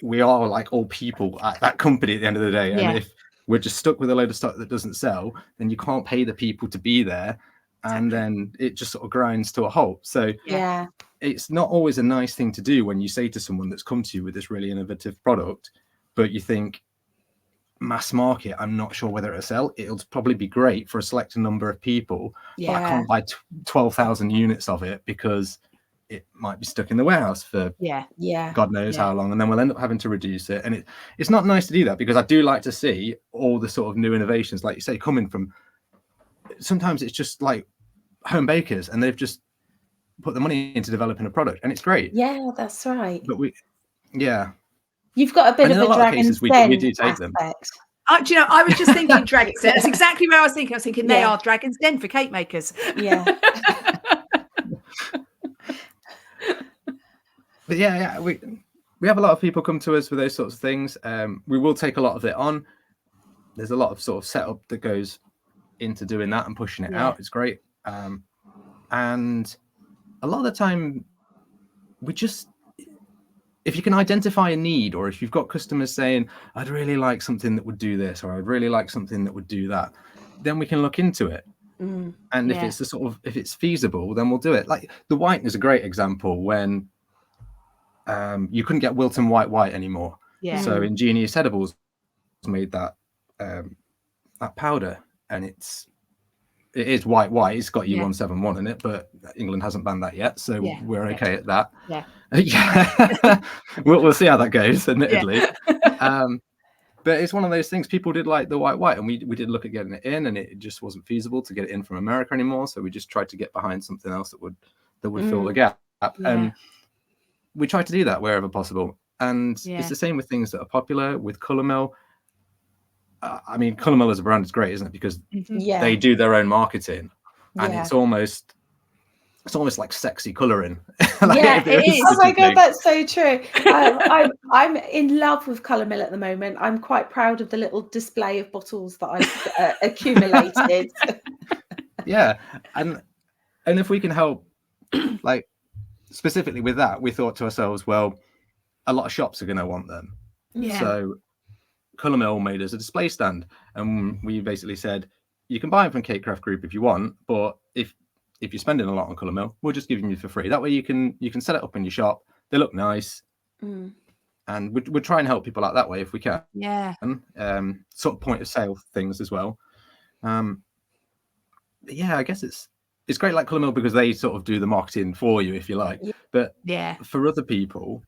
we are like all people at that company at the end of the day. And we're just stuck with a load of stock that doesn't sell, then you can't pay the people to be there, and then it just sort of grinds to a halt. So Yeah. it's not always a nice thing to do when you say to someone that's come to you with this really innovative product, but you think, mass market, I'm not sure whether it'll sell. It'll probably be great for a selected number of people, but I can't buy 12,000 units of it because it might be stuck in the warehouse for God knows how long, and then we'll end up having to reduce it. And it's not nice to do that, because I do like to see all the sort of new innovations, like you say, coming from, sometimes it's just like home bakers, and they've just put the money into developing a product, and it's great. Yeah, that's right. But you've got a bit of a Dragon's Den we do take aspect. them. Do you know, I was just thinking Dragon's Den. That's exactly where I was thinking. I was thinking they are Dragon's Den for cake makers. Yeah. But we have a lot of people come to us for those sorts of things. We will take a lot of it on. There's a lot of sort of setup that goes into doing that and pushing it out. It's great. And a lot of the time, if you can identify a need, or if you've got customers saying, I'd really like something that would do this, or I'd really like something that would do that, then we can look into it. And if it's if it's feasible, then we'll do it. Like the white is a great example, when you couldn't get Wilton white anymore. So Ingenious Edibles made that powder, and it is white. It's got E171 in it, but England hasn't banned that yet, so we're okay at that. We'll see how that goes, admittedly. But it's one of those things. People did like the white, and we did look at getting it in, and it just wasn't feasible to get it in from America anymore. So we just tried to get behind something else that would fill the gap. And we try to do that wherever possible. And it's the same with things that are popular. With Colour Mill, I mean, Colour Mill as a brand is great, isn't it? Because they do their own marketing, and it's almost like sexy colouring. It is. Oh my God, that's so true. I'm in love with Colour Mill at the moment. I'm quite proud of the little display of bottles that I've accumulated. And if we can help, like specifically with that, we thought to ourselves, well, a lot of shops are going to want them. So Colour Mill made us a display stand, and we basically said, you can buy them from Cakecraft Group if you want, but if you're spending a lot on Colour Mill, we'll just give them you for free. That way you can set it up in your shop. They look nice, and we'd try and help people out that way if we can. Sort of point of sale things as well. I guess it's great like Colour Mill, because they sort of do the marketing for you, if you like. But for other people,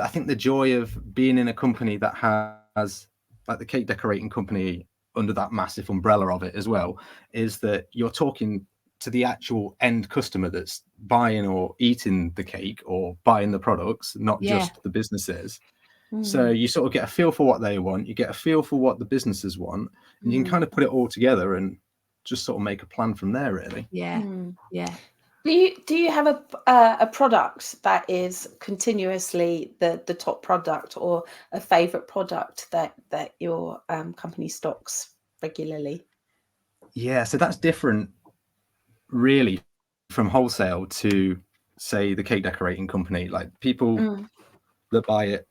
I think the joy of being in a company that has, like the cake decorating company, under that massive umbrella of it as well, is that you're talking to the actual end customer that's buying or eating the cake or buying the products, not just the businesses. So you sort of get a feel for what they want, you get a feel for what the businesses want, and you can kind of put it all together and just sort of make a plan from there, really. Do you have a product that is continuously the top product, or a favorite product that your company stocks regularly? So that's different really from wholesale to, say, the cake decorating company. Like people that buy it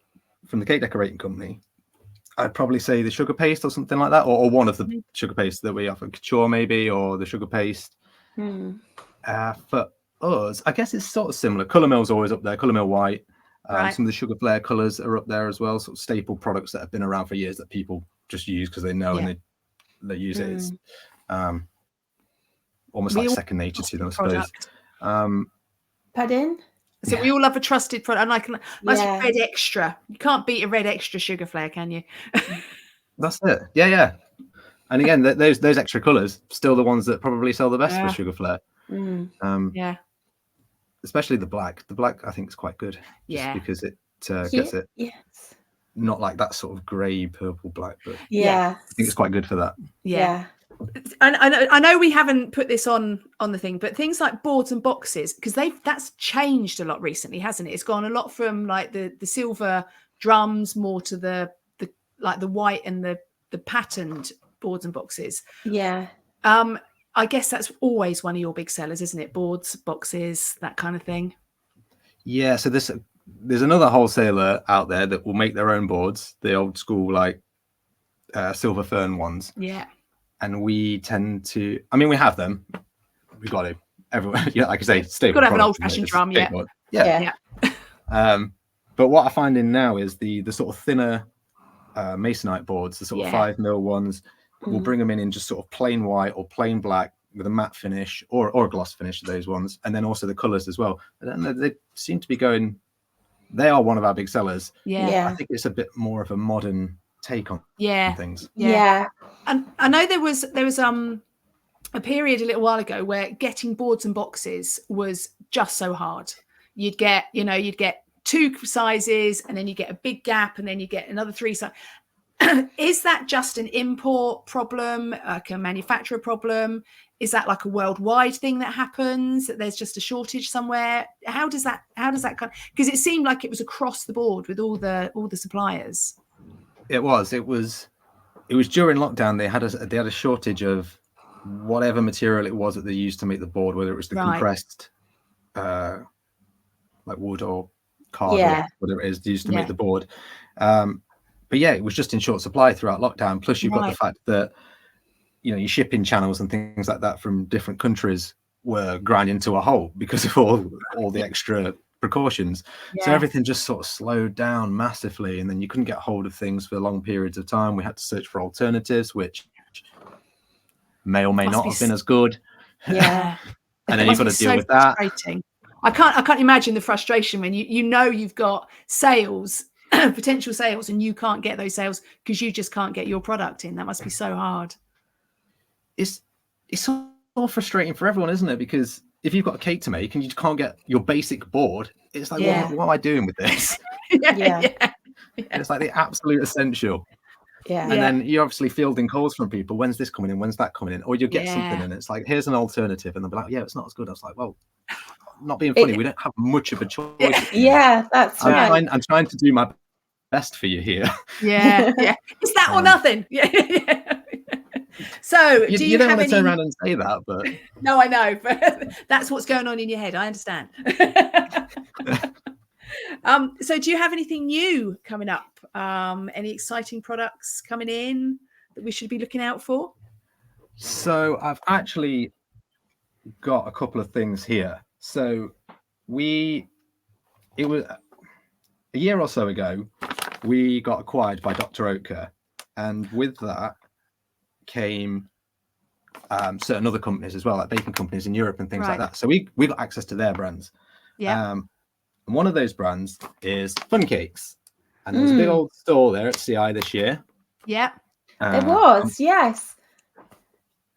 from the cake decorating company, I'd probably say the sugar paste or something like that, or one of the sugar pastes that we offer, couture maybe, or the sugar paste. For us, I guess it's sort of similar. Colour Mill's always up there. Colour Mill white. Some of the sugar flare colours are up there as well. Sort of staple products that have been around for years that people just use because they know and they use it. It's almost like second nature to them, I suppose. Pardon? So we all love a trusted product, and like nice red extra. You can't beat a red extra sugar flare, can you? That's it. Yeah. And again, those extra colours, still the ones that probably sell the best for sugar flare. Especially the black. The black, I think, is quite good. Just because it gets it. Not like that sort of grey, purple, black, but I think it's quite good for that. I know we haven't put this on the thing, but things like boards and boxes, because that's changed a lot recently, hasn't it? It's gone a lot from like the silver drums more to the like the white and the patterned boards and boxes. I guess that's always one of your big sellers, isn't it? Boards, boxes, that kind of thing. So there's another wholesaler out there that will make their own boards, the old school, like silver fern ones. Yeah. And we tend to, I mean, we have them. We've got to, everyone, yeah, like I say, stable. Got to have an product, old-fashioned drum, yeah. Yeah. But what I find in now is the sort of thinner masonite boards, the sort of 5mm ones. We'll bring them in just sort of plain white or plain black with a matte finish or a gloss finish of those ones, and then also the colours as well. And then they seem to be going. They are one of our big sellers. Yeah. I think it's a bit more of a modern take on things. Yeah. And I know there was a period a little while ago where getting boards and boxes was just so hard. You'd get 2 sizes, and then you get a big gap, and then you get another 3 sizes. Is that just an import problem, like a manufacturer problem? Is that like a worldwide thing that happens, that there's just a shortage somewhere? How does that come? Because it seemed like it was across the board with all the suppliers. It was during lockdown. They had a shortage of whatever material it was that they used to make the board, whether it was the compressed like wood or card or whatever it is used to make the board. But yeah, it was just in short supply throughout lockdown. Plus, you've got the fact that your shipping channels and things like that from different countries were grinding to a halt because of all the extra precautions. So everything just sort of slowed down massively, and then you couldn't get hold of things for long periods of time. We had to search for alternatives, which may or may not have been as good. Yeah. And then you've got to deal with that. I can't imagine the frustration when you've got sales, potential sales, and you can't get those sales because you just can't get your product in. That must be so hard. It's all frustrating for everyone, isn't it? Because if you've got a cake to make and you can't get your basic board, it's like, what am I doing with this? It's like the absolute essential. And then you're obviously fielding calls from people. When's this coming in? When's that coming in? Or you get something and it's like, here's an alternative. And they'll be like, it's not as good. I was like, well, not being funny. We don't have much of a choice. That's right. I'm trying to do my best for you here. It's that or nothing. So you don't want to turn around and say that, but no, I know, but that's what's going on in your head. I understand. So do you have anything new coming up? Any exciting products coming in that we should be looking out for? So I've actually got a couple of things here. So it was a year or so ago, we got acquired by Dr. Oetker, and with that came certain other companies as well, like baking companies in Europe and things like that. So we got access to their brands. And one of those brands is Fun Cakes, and there was a big old store there at CI this year. There was, yes.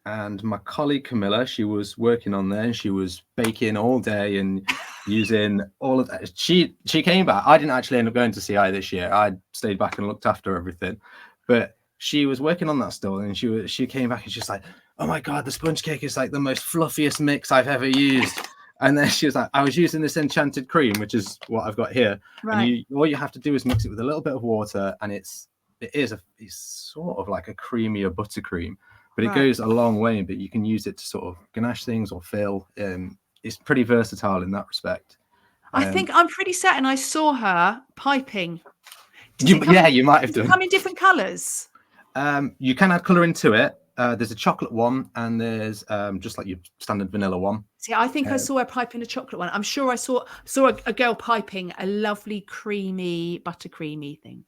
And my colleague Camilla, she was working on there, and she was baking all day and using all of that. She came back. I didn't actually end up going to CI this year. I stayed back and looked after everything, but she was working on that store, and she came back and she's like, oh my God, the sponge cake is like the most fluffiest mix I've ever used. And then she was like, I was using this enchanted cream, which is what I've got here. And all you have to do is mix it with a little bit of water, and it's sort of like a creamier buttercream, but it goes a long way. But you can use it to sort of ganache things or fill. It's pretty versatile in that respect. I think I'm pretty certain I saw her piping. You might have done. Come in different colours. You can add colour into it. There's a chocolate one, and there's just like your standard vanilla one. See, I think I saw her piping a chocolate one. I'm sure I saw a girl piping a lovely creamy, buttercreamy thing.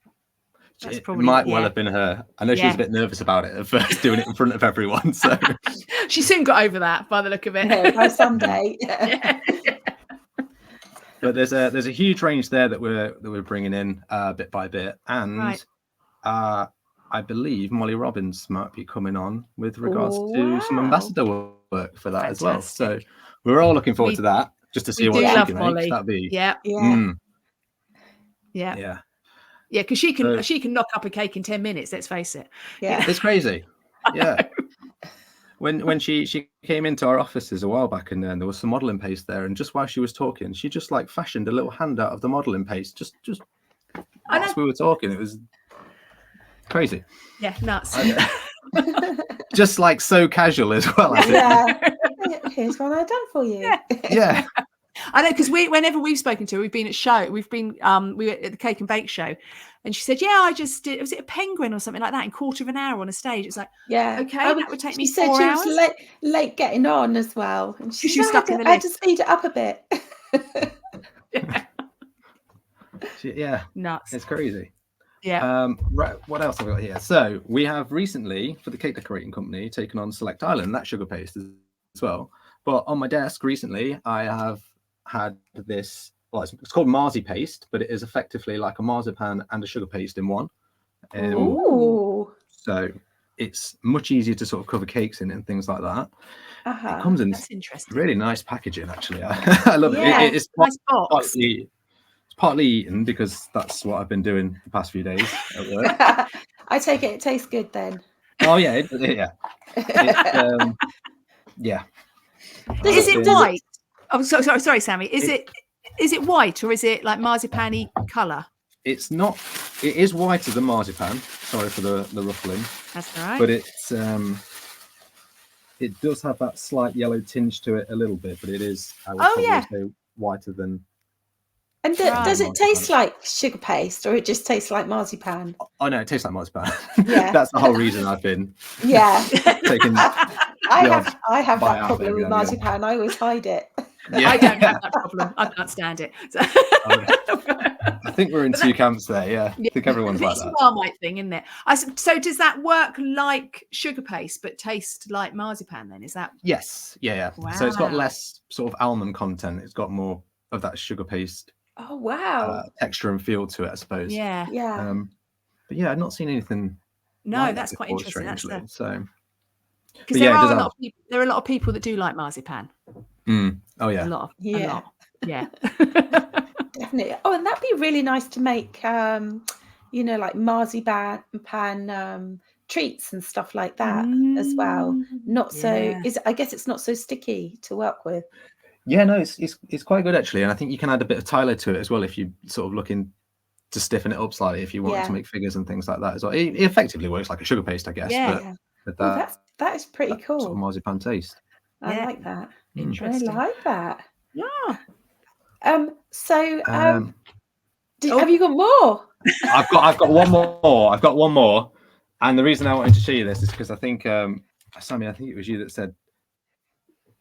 That's probably, it might well have been her. I know she was a bit nervous about it at first, doing it in front of everyone. So she soon got over that by the look of it. By someday. But there's a huge range there that we're bringing in bit by bit, and I believe Molly Robbins might be coming on with regards to some ambassador work for that as well. So we're all looking forward to that, just to see what she can make. That'd be because she can knock up a cake in 10 minutes. Let's face it. It's crazy. When she came into our offices a while back, and then there was some modeling paste there, and just while she was talking, she just like fashioned a little handout of the modeling paste just whilst we were talking. It was crazy. Nuts. Just like so casual as well. Here's what I've done for you. I know, because whenever we've spoken to her, we've been at we were at the Cake and Bake show, and she said, "Yeah, I just did. Was it a penguin or something like that in quarter of an hour on a stage?" It's like, Yeah. okay, that would take me She said 4 she hours. was late getting on as well. And She was stuck in the I had to lift. speed it up a bit. Yeah, Nuts. it's crazy. Yeah. Right, what else have I got here? So we have recently, for the cake decorating company, taken on Select Island, that sugar paste as well. But on my desk recently, I have had this, well, it's called Marzi paste, but it is effectively like a marzipan and a sugar paste in one. Ooh. So it's much easier to sort of cover cakes in and things like that. Uh-huh. It comes in That's interesting. really nice packaging, actually. I love it. It's nice box. It's partly eaten because that's what I've been doing the past few days at work. I take it tastes good then. Oh yeah, yeah. Is it white? Oh, sorry, Sammy. Is it white or is it like marzipan-y colour? It's not. It is whiter than marzipan. Sorry for the ruffling. That's all right. But it's it does have that slight yellow tinge to it a little bit, but it is. I would probably say whiter than. And does it taste like sugar paste, or it just tastes like marzipan? Oh no, it tastes like marzipan. Yeah, that's the whole reason I've been. Yeah, taking. I have that problem with marzipan. I always hide it. Yeah. I don't have that problem. I can't stand it. So. I think we're in two camps there. Yeah, I think everyone's like that. It's a Marmite thing, isn't it? So does that work like sugar paste but taste like marzipan? Then is that? Yes. Yeah. Wow. So it's got less sort of almond content. It's got more of that sugar paste. Oh wow! Texture and feel to it, I suppose. Yeah. But yeah, I've not seen anything. No, like that's quite interesting. Strangely. So because there are a lot of people that do like marzipan. Oh yeah, a lot. Yeah. Definitely. Oh, and that'd be really nice to make, like marzipan treats and stuff like that as well. Not so. I guess it's not so sticky to work with. Yeah, no, it's quite good actually, and I think you can add a bit of Tyler to it as well if you sort of looking to stiffen it up slightly if you want to make figures and things like that as well. It effectively works like a sugar paste, I guess. Yeah, but that is pretty cool. Sort of marzipan taste. I like that. Interesting. I like that. Yeah. So, have you got more? I've got one more. I've got one more, and the reason I wanted to show you this is because I think, Sammy, I think it was you that said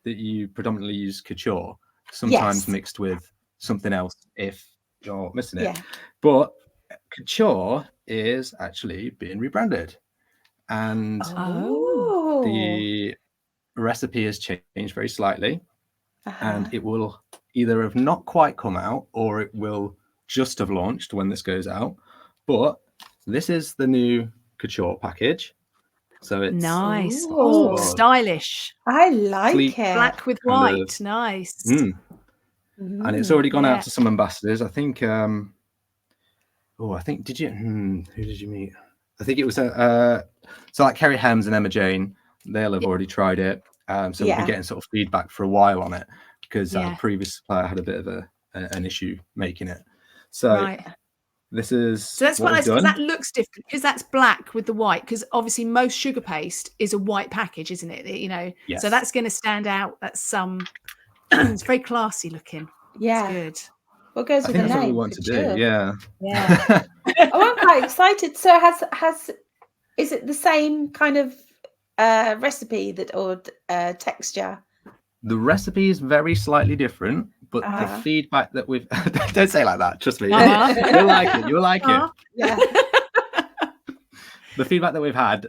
that you predominantly use couture, sometimes mixed with something else if you're missing it. Yeah. But couture is actually being rebranded, and the recipe has changed very slightly, and it will either have not quite come out or it will just have launched when this goes out. But this is the new couture package. So it's nice. Oh, stylish. I like sleek, it. Black with white. Nice. And it's already gone out to some ambassadors. I think I think who did you meet? I think it was so like Kerry Hems and Emma Jane, they'll have already tried it. So we've been getting sort of feedback for a while on it because our previous supplier had a bit of an issue making it. So this is so that's quite nice because that looks different because that's black with the white, because obviously most sugar paste is a white package, isn't it? So that's going to stand out. That's it's very classy looking. Yeah, it's good. What goes with the name? That's what we want to do. Yeah. I'm quite excited. So is it the same kind of recipe or texture? The recipe is very slightly different, but the feedback that we've don't say it like that. Trust me, you'll like it. You'll like it. Yeah. The feedback that we've had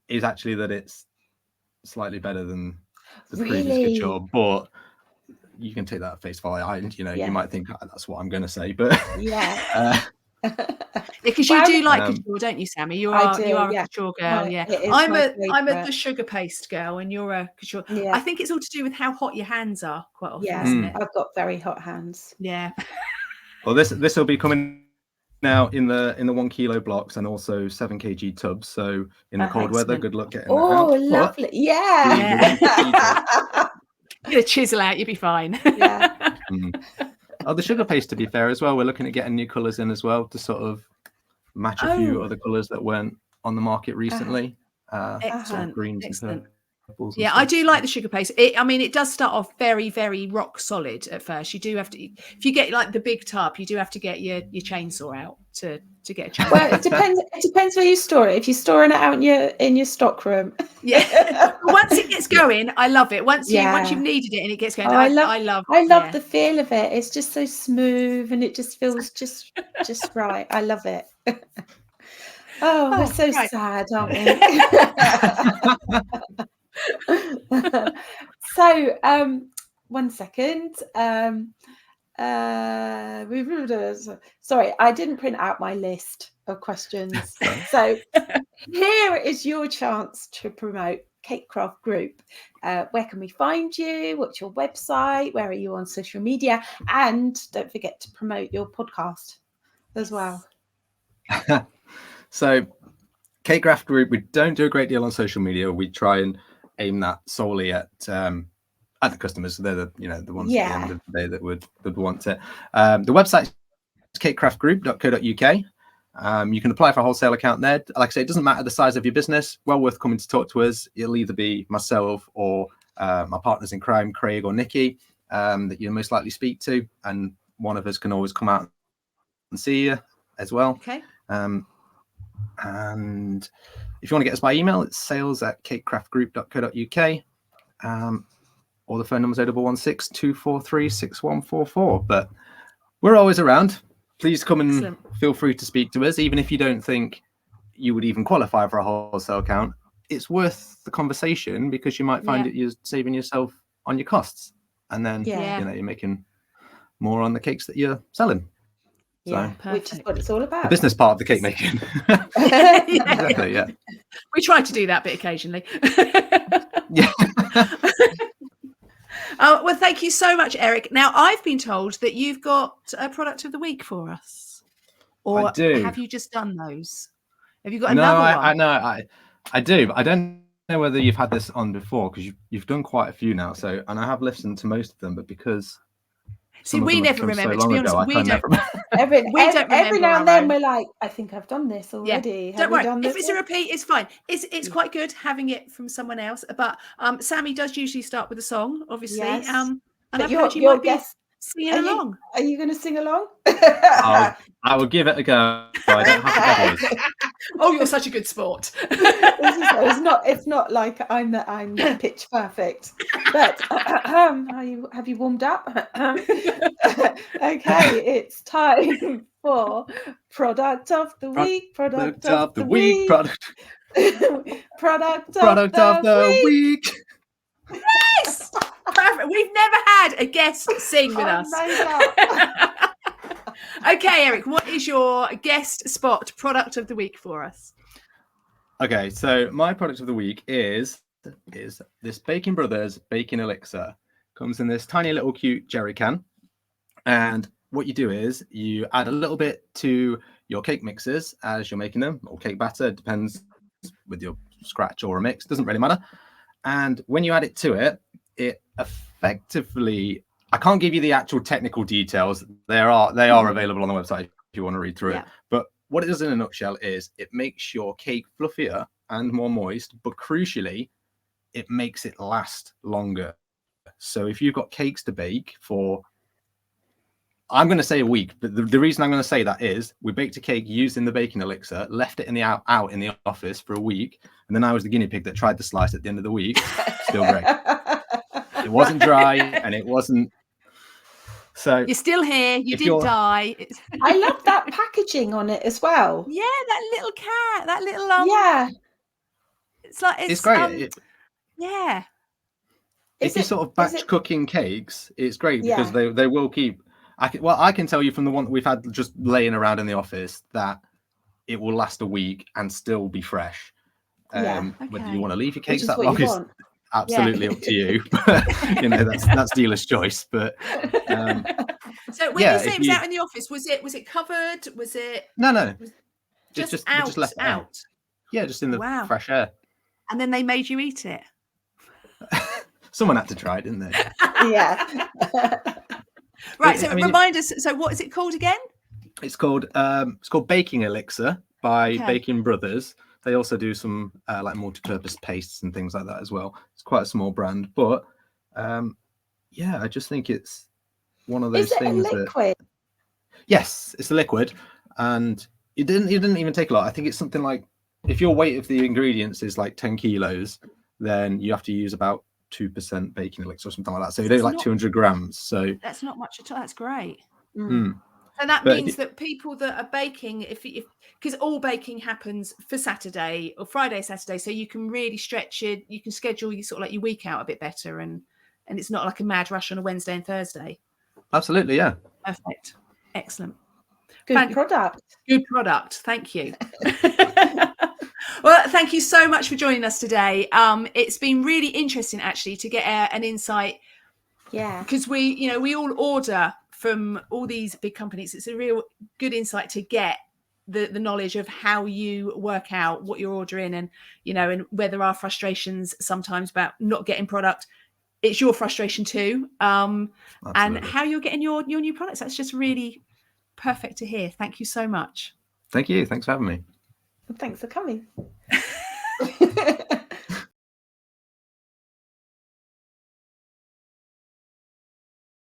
is actually that it's slightly better than the previous couture, but you can take that at face value. You might think that's what I'm going to say, but because you do like couture, don't you, Sammy? You are a couture girl. I'm a the sugar paste girl, and you're a couture. Yeah. I think it's all to do with how hot your hands are quite often, isn't it? I've got very hot hands. Yeah. Well, this will be coming now in the 1 kilo blocks and also 7 kg tubs. So in the cold weather, good luck getting that out. Lovely. Yeah. You're gonna chisel out, you'll be fine. Yeah. The sugar paste, to be fair, as well, we're looking at getting new colours in as well to sort of match a few other colours that weren't on the market recently. Excellent. Greens. Excellent. Yeah, I do like the sugar paste. It does start off very, very rock solid at first. You do have to, if you get like the big tub, you do have to get your chainsaw out to get a chainsaw. Well, it depends where you store it. If you're storing it out in your stock room. Yeah. Once it gets going, I love it. Once you've kneaded it and it gets going, I love the feel of it. It's just so smooth and it just feels just right. I love it. We're so sad, aren't we? So, 1 second. Sorry, I didn't print out my list of questions. So here is your chance to promote Cakecraft Group. Where can we find you? What's your website? Where are you on social media? And don't forget to promote your podcast as well. So Cakecraft Group, we don't do a great deal on social media. We try and aim that solely at the customers. So they're the ones at the end of the day that would want it. The website is cakecraftgroup.co.uk. You can apply for a wholesale account there. Like I say, it doesn't matter the size of your business. Well worth coming to talk to us. It'll either be myself or my partners in crime, Craig or Nikki, that you'll most likely speak to, and one of us can always come out and see you as well. Okay. And if you want to get us by email, it's sales@cakecraftgroup.co.uk, or the phone number is 0116 243 6144. But we're always around. Please come and feel free to speak to us, even if you don't think you would even qualify for a wholesale account. It's worth the conversation because you might find that you're saving yourself on your costs, and then you're making more on the cakes that you're selling. Yeah, which is what it's all about. The business part of the cake making. Exactly, yeah. We try to do that bit occasionally. Yeah. Well, thank you so much, Eric. Now, I've been told that you've got a product of the week for us. Or I do. Have you just done those? Have you got another one? I do. I don't know whether you've had this on before because you've done quite a few now. So, and I have listened to most of them, but because see, we never remember. To be honest, we don't. Every now and then we're like, I think I've done this already. Yeah. Don't worry. If it's a repeat, it's fine. It's quite good having it from someone else. But Sammy does usually start with a song, obviously. Yes. And I've heard you might be singing along. Are you going to sing along? I will give it a go. I don't have to. Oh, you're such a good sport. It's not like I'm pitch perfect. But have you warmed up? Okay, it's time for product of the week. Product of the week. Product of the week. Yes, perfect. We've never had a guest sing with us. Okay, Eric, what is your guest spot product of the week for us? Okay, so my product of the week is this Baking Brothers baking elixir. Comes in this tiny little cute jerry can, and what you do is you add a little bit to your cake mixes as you're making them, or cake batter, depends with your scratch or a mix, doesn't really matter. And when you add it to it, it effectively, I can't give you the actual technical details. They are available on the website if you want to read through it. But what it does in a nutshell is it makes your cake fluffier and more moist, but crucially, it makes it last longer. So if you've got cakes to bake for, I'm going to say a week, but the reason I'm going to say that is we baked a cake using the baking elixir, left it out in the office for a week, and then I was the guinea pig that tried to slice at the end of the week. Still great. It wasn't dry and it wasn't. So you're still here. You didn't die. I love that packaging on it as well. Yeah, that little cat, that little yeah. It's great. Yeah. If you sort of batch cooking cakes, it's great because they will keep. I can tell you from the one that we've had just laying around in the office that it will last a week and still be fresh. Whether you want to leave your cakes that long is absolutely up to you. But, that's dealer's choice. But so when you say it was out in the office, was it covered? Was it no? Just out. Just left out. Yeah, just in the fresh air. And then they made you eat it. Someone had to try it, didn't they? Yeah. Right. So remind us. So what is it called again? It's called Baking Elixir by Baking Brothers. They also do some like multi-purpose pastes and things like that as well. It's quite a small brand, but yeah, I just think it's one of those things a liquid? that. Yes, it's a liquid, and it didn't even take a lot. I think it's something like, if your weight of the ingredients is like 10 kilos, then you have to use about 2% baking elixir or something like that. So you do like 200 grams. So that's not much at all. That's great. Mm. And that means that people that are baking, if because all baking happens for Saturday or Friday, Saturday, so you can really stretch it. You can schedule your sort of like your week out a bit better, and it's not like a mad rush on a Wednesday and Thursday. Absolutely, yeah. Perfect, excellent, good product. Good product. Thank you. Well, thank you so much for joining us today. It's been really interesting actually to get an insight. Yeah, because we all order from all these big companies. It's a real good insight to get the knowledge of how you work out what you're ordering, and and where there are frustrations sometimes about not getting product. It's your frustration too, and how you're getting your new products. That's just really perfect to hear. Thank you so much. Thank you. Thanks for having me. Thanks for coming.